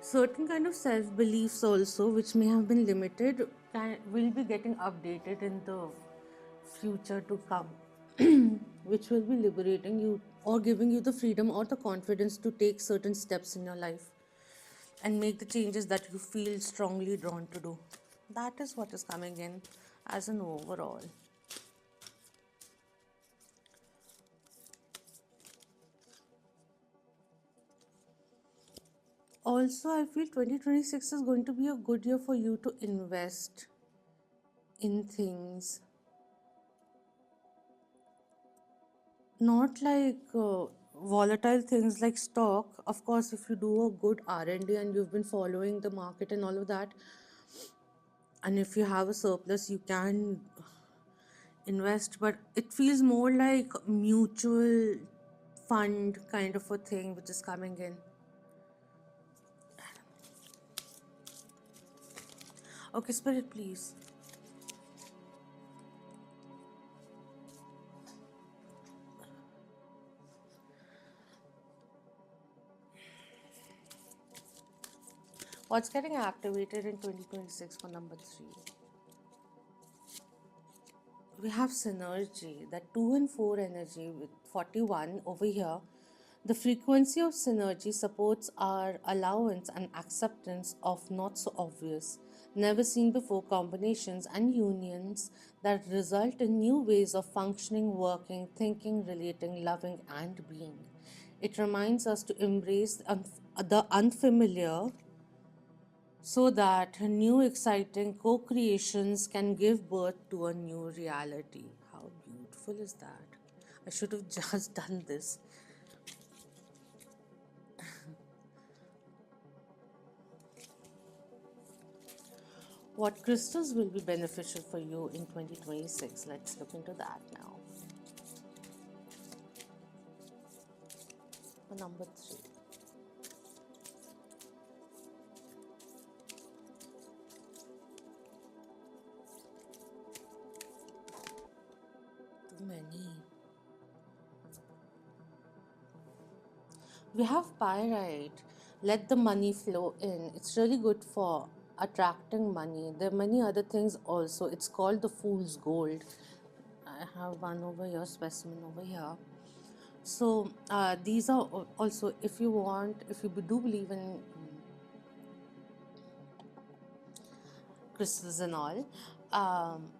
Certain kind of self-beliefs also, which may have been limited, will be getting updated in the future to come, which will be liberating you or giving you the freedom or the confidence to take certain steps in your life and make the changes that you feel strongly drawn to do. That is what is coming in as an overall. Also, I feel 2026 is going to be a good year for you to invest in things. Not like volatile things like stock. Of course, if you do a good R&D and you've been following the market and all of that, and if you have a surplus, you can invest, but it feels more like mutual fund kind of a thing which is coming in. Okay, Spirit, please. What's getting activated in 2026 for number 3? we have synergy, that 2 and 4 energy with 41 over here. The frequency of synergy supports our allowance and acceptance of not so obvious, never seen before combinations and unions that result in new ways of functioning, working, thinking, relating, loving, and being. It reminds us to embrace the unfamiliar so that new exciting co creations can give birth to a new reality. How beautiful is that? I should have just done this. What crystals will be beneficial for you in 2026? Let's look into that now. For number 3. Too many. We have pyrite. Let the money flow in. It's really good for attracting money. There are many other things also. It's called the fool's gold. I have one over here, specimen over here. So these are also, if you want, if you do believe in crystals and all,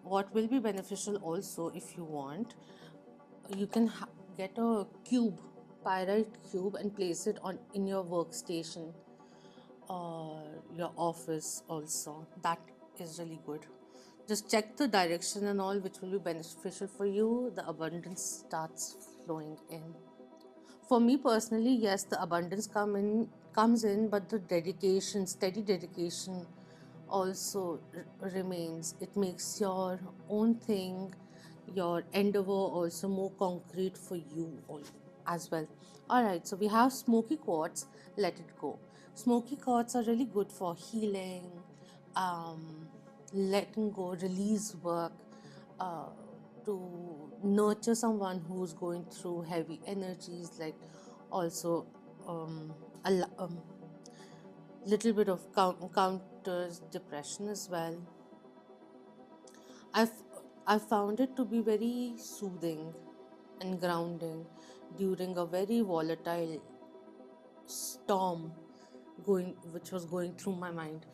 what will be beneficial also, if you want, you can get a cube, pyrite cube, and place it on in your workstation or your office also. That is really good. Just check the direction and all, which will be beneficial for you. The abundance starts flowing in. For me personally, yes, the abundance comes in, but the dedication, steady dedication, also remains. It makes your own thing, your endeavor also more concrete for you as well. All right, so we have smoky quartz. Let it go. Smoky quartz are really good for healing, letting go, release work, uh, to nurture someone who's going through heavy energies, like also a little bit of counters depression as well. I've I found it to be very soothing and grounding during a very volatile storm which was going through my mind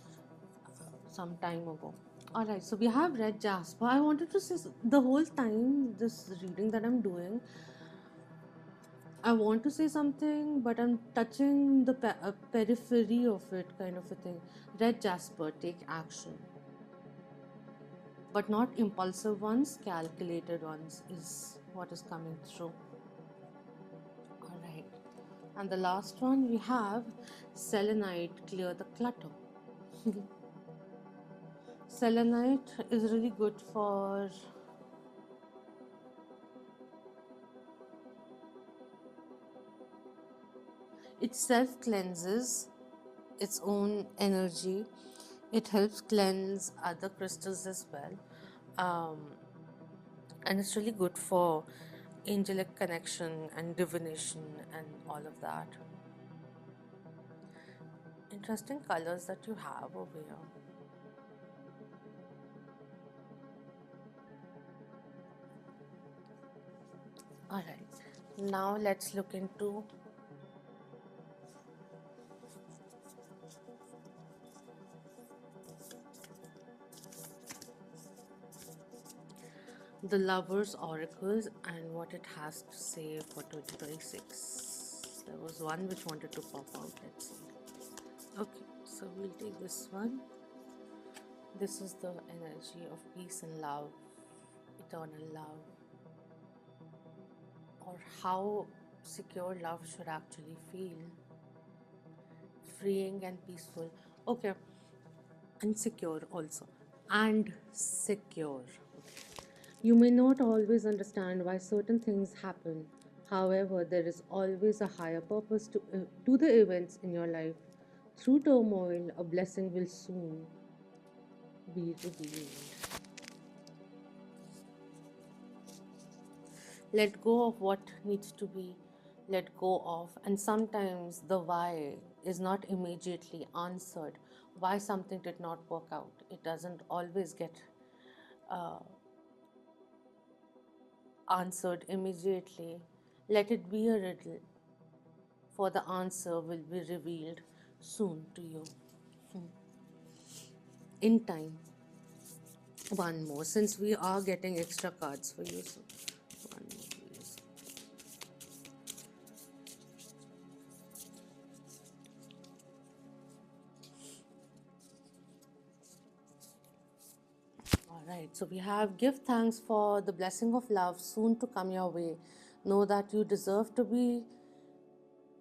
some time ago. All right, so we have red jasper. I wanted to say the whole time this reading that I'm doing, I want to say something, but I'm touching the periphery of it, kind of a thing. Red jasper, take action, but not impulsive ones, calculated ones is what is coming through. All right, and the last one we have selenite, clear the clutter. Selenite is really good for it self cleanses its own energy. It helps cleanse other crystals as well. Um, and it's really good for angelic connection and divination and all of that. Interesting colors that you have over here. All right, now let's look into the Lovers Oracles and what it has to say for 2026. There was one which wanted to pop out. Let's see. Okay, so we'll take this one. This is the energy of peace and love, eternal love, or how secure love should actually feel. Freeing and peaceful. Okay, and secure also. And secure. You may not always understand why certain things happen. However, there is always a higher purpose to the events in your life. Through turmoil, a blessing will soon be revealed. Let go of what needs to be let go of, and sometimes the why is not immediately answered. Why something did not work out, it doesn't always get answered immediately. Let it be a riddle, for the answer will be revealed soon to you. In time. One more, since we are getting extra cards for you. So, one more, please. All right, so we have give thanks for the blessing of love soon to come your way. Know that you deserve to be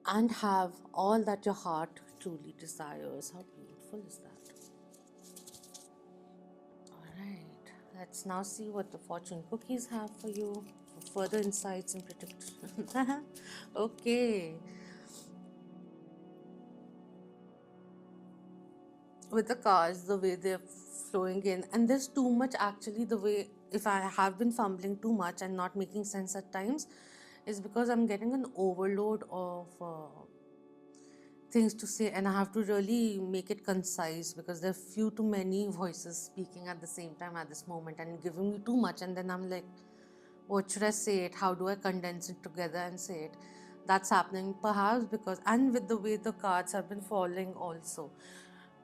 and have all that your heart truly desires. How beautiful is that? All right, let's now see what the fortune cookies have for you for further insights and prediction. Okay, with the cards, the way they're flowing in, and there's too much actually. The way, if I have been fumbling too much and not making sense at times, is because I'm getting an overload of things to say, and I have to really make it concise because there are few too many voices speaking at the same time at this moment and giving me too much, and then I'm like, what should I say it? How do I condense it together and say it? That's happening perhaps because, and with the way the cards have been falling also,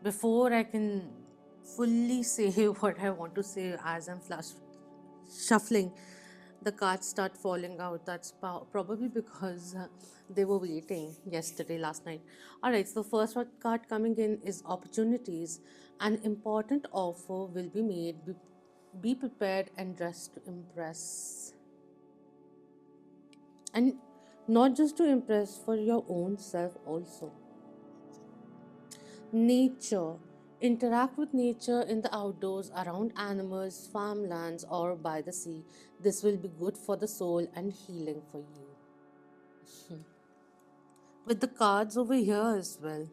before I can fully say what I want to say as I'm shuffling, the cards start falling out. That's probably because they were waiting yesterday, last night. All right, so the first card coming in is opportunities. An important offer will be made. Be prepared and dressed to impress. And not just to impress, for your own self also. Nature. Interact with nature in the outdoors, around animals, farmlands, or by the sea. This will be good for the soul and healing for you. With the cards over here as well,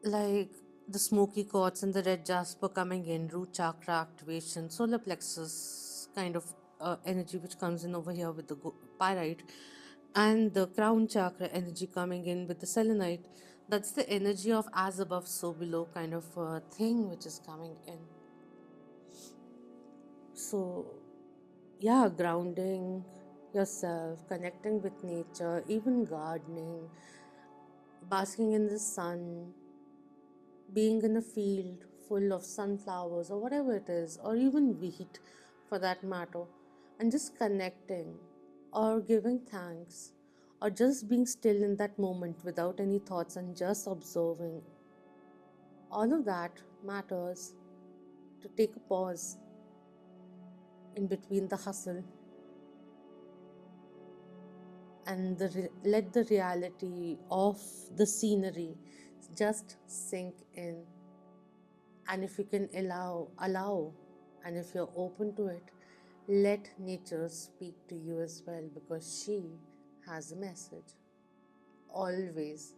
like the smoky quartz and the red jasper coming in, root chakra activation, solar plexus kind of energy which comes in over here with the pyrite, and the crown chakra energy coming in with the selenite. That's the energy of as above so below kind of thing which is coming in. So yeah, grounding yourself, connecting with nature, even gardening, basking in the sun, being in a field full of sunflowers or whatever it is, or even wheat for that matter, and just connecting or giving thanks or just being still in that moment without any thoughts and just observing, all of that matters. To take a pause in between the hustle and let the reality of the scenery just sink in. And if you can allow, and if you're open to it, let nature speak to you as well, because she has a message always.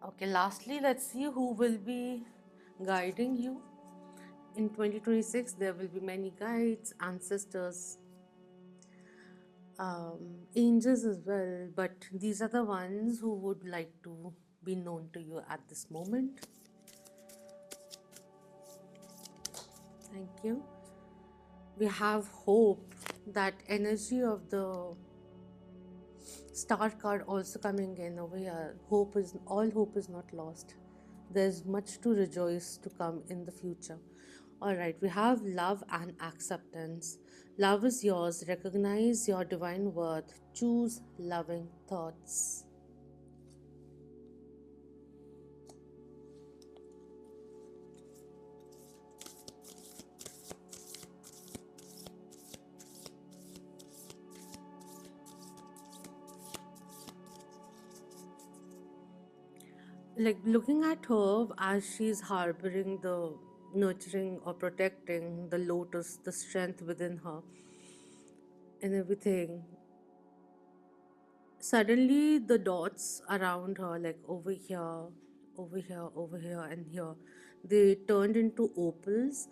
Okay, lastly, let's see who will be guiding you in 2026. There will be many guides, ancestors, angels as well, but these are the ones who would like to be known to you at this moment. Thank you. We have hope, that energy of the star card also coming in over here. Hope is not lost. There's much to rejoice to come in the future. All right, we have love and acceptance. Love is yours. Recognize your divine worth. Choose loving thoughts. Like looking at her as she's harboring the nurturing or protecting the lotus, the strength within her, and everything. Suddenly, the dots around her, like over here, over here, over here, and here, they turned into opals,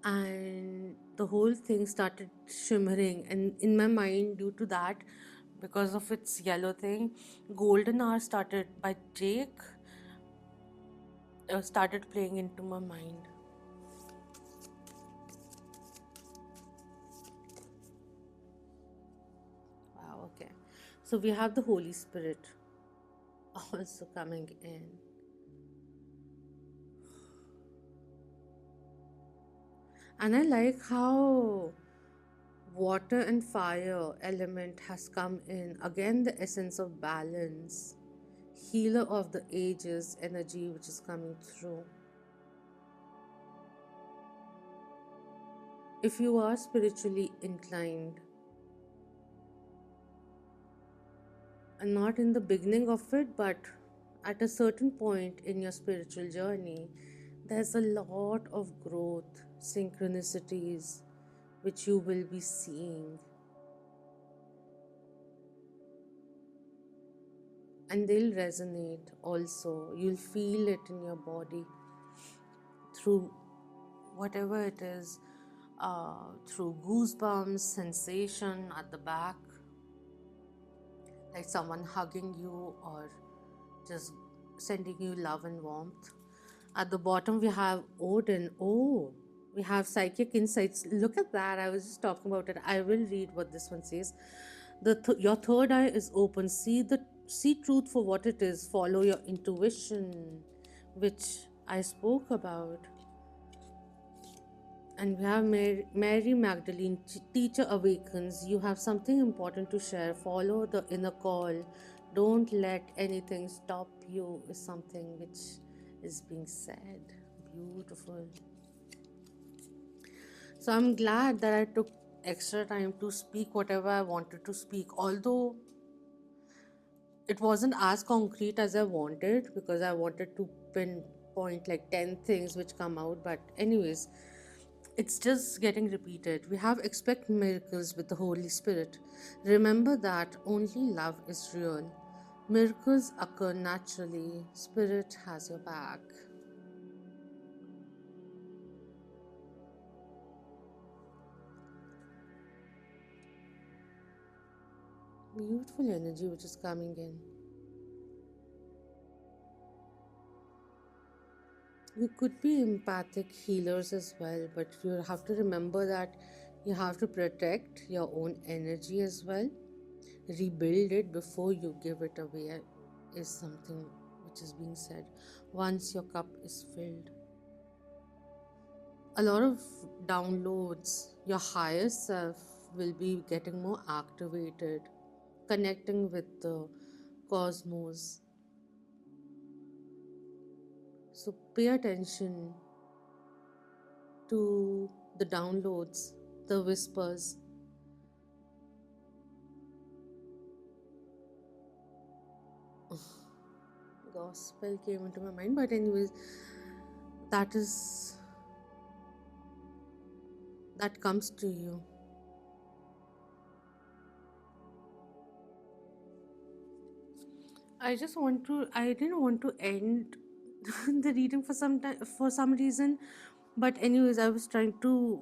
and the whole thing started shimmering. And in my mind, due to that, because of its yellow thing, Golden Hour started by Drake started playing into my mind. So we have the Holy Spirit also coming in. And I like how water and fire element has come in. Again, the essence of balance, healer of the ages energy which is coming through. If you are spiritually inclined, and not in the beginning of it, but at a certain point in your spiritual journey, there's a lot of growth, synchronicities, which you will be seeing. And they'll resonate also. You'll feel it in your body through whatever it is, through goosebumps, sensation at the back, like someone hugging you or just sending you love and warmth. At the bottom, we have Odin. Oh, we have psychic insights. Look at that. I was just talking about it. I will read what this one says. Your third eye is open. See truth for what it is. Follow your intuition, which I spoke about. And we have Mary Magdalene, teacher awakens. You have something important to share. Follow the inner call. Don't let anything stop you, is something which is being said. Beautiful. So I'm glad that I took extra time to speak whatever I wanted to speak, although it wasn't as concrete as I wanted because I wanted to pinpoint like 10 things which come out. But, anyways, it's just getting repeated. We have expect miracles with the Holy Spirit. Remember that only love is real. Miracles occur naturally. Spirit has your back. Beautiful energy which is coming in. You could be empathic healers as well, but you have to remember that you have to protect your own energy as well. Rebuild it before you give it away, is something which is being said. Once your cup is filled, a lot of downloads, your higher self will be getting more activated, connecting with the cosmos. So pay attention to the downloads, the whispers. Gospel came into my mind, but anyways, that is that comes to you. I didn't want to end the reading for some time, for some reason, but anyways, I was trying to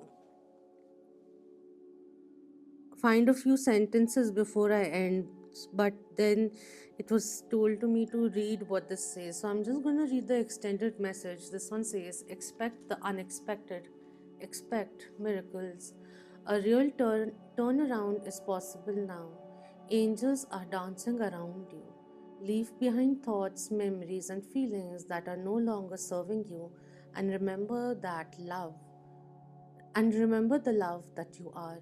find a few sentences before I end, but then it was told to me to read what this says. So I'm just going to read the extended message. This one says, expect the unexpected, expect miracles. A real turnaround is possible now. Angels are dancing around you. Leave behind thoughts, memories, and feelings that are no longer serving you, and remember the love that you are.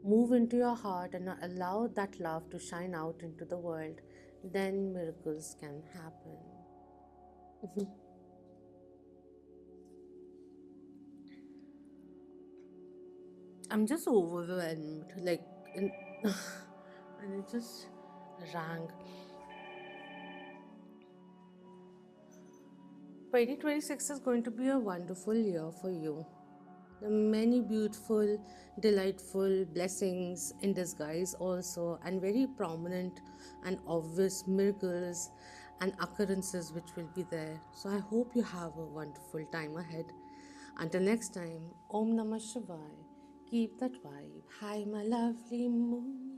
Move into your heart and allow that love to shine out into the world. Then miracles can happen. I'm just overwhelmed. And it just rang. 2026 is going to be a wonderful year for you. The many beautiful, delightful blessings in disguise, also, and very prominent and obvious miracles and occurrences which will be there. So, I hope you have a wonderful time ahead. Until next time, Om Namah Shivaya. Keep that vibe. Hi, my lovely moon.